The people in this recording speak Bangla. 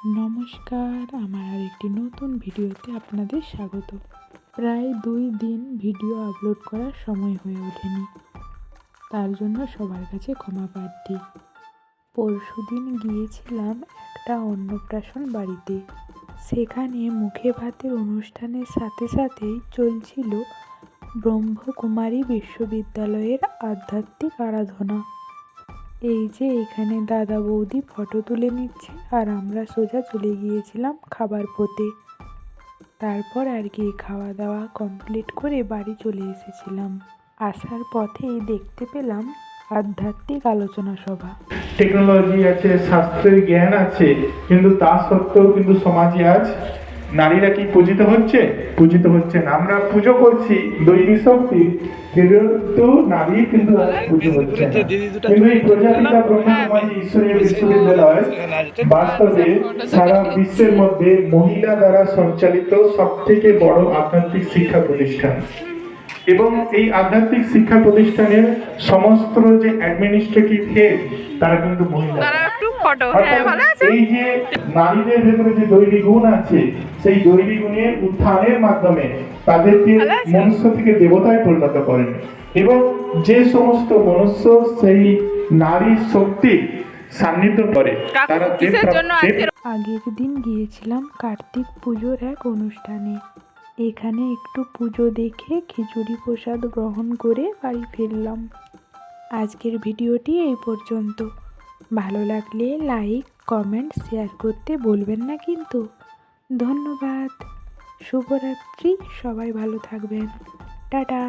নমস্কার, আমার আরেকটি নতুন ভিডিওতে আপনাদের স্বাগত। প্রায় 2 দিন ভিডিও আপলোড করার সময় হয়ে ওঠেনি, তার জন্য সবার কাছে ক্ষমা প্রার্থী। পরশুদিন গিয়েছিলাম একটা অন্নপ্রাশন বাড়িতে। সেখানে মুখে ভাতের অনুষ্ঠানের সাথে সাথেই চলছিল ব্রহ্মকুমারী বিশ্ববিদ্যালয়ের আধ্যাত্মিক আরাধনা। এই যে এখানে দাদা বৌদি ফটো তুলে নিচ্ছে, আর আমরা সোজা চলে গিয়েছিলাম খাবার পথে। তারপর আর কি খাওয়া দাওয়া কমপ্লিট করে বাড়ি চলে এসেছিলাম। আসার পথেই দেখতে পেলাম আধ্যাত্মিক আলোচনা সভা। টেকনোলজি আছে, শাস্ত্রের জ্ঞান আছে, কিন্তু তা সত্ত্বেও কিন্তু সমাজে আজ নারীরা কি পূজিত হচ্ছে না। আমরা পুজো করছি দৈবী শক্তি, কিন্তু নারী কিন্তু পুজো হচ্ছে না। কিন্তু এই প্রজাপিতা ব্রহ্মকুমারী ঈশ্বরীয় বিশ্ববিদ্যালয় বাস্তবে সারা বিশ্বের মধ্যে মহিলা দ্বারা সঞ্চালিত সব থেকে বড় আধ্যাত্মিক শিক্ষা প্রতিষ্ঠান। এবং এই আধ্যাত্মিক শিক্ষা প্রতিষ্ঠানের সমস্ত যে অ্যাডমিনিস্ট্রেটিভ হেড তারা কিন্তু মহিলা। এই যে নারীদের ভেতরে যে দৈবী গুণ আছে, সেই দৈবী গুণের উত্থানের মাধ্যমে তাদেরকে মনুষ্য থেকে দেবতায় পরিণত করেন, এবং যে সমস্ত মনুষ্য সেই নারী শক্তি সান্নিধ্য করে তারা আগের দিন গিয়েছিলাম কার্তিক পুজোর এক অনুষ্ঠানে। এখানে একটু পুজো দেখে খিচুড়ি প্রসাদ গ্রহণ করে বাড়ি ফিরলাম। আজকের ভিডিওটি এই পর্যন্ত। ভালো লাগলে লাইক, কমেন্ট, শেয়ার করতে বলবেন না কিন্তু। ধন্যবাদ। শুভরাত্রি। সবাই ভালো থাকবেন। টাটা।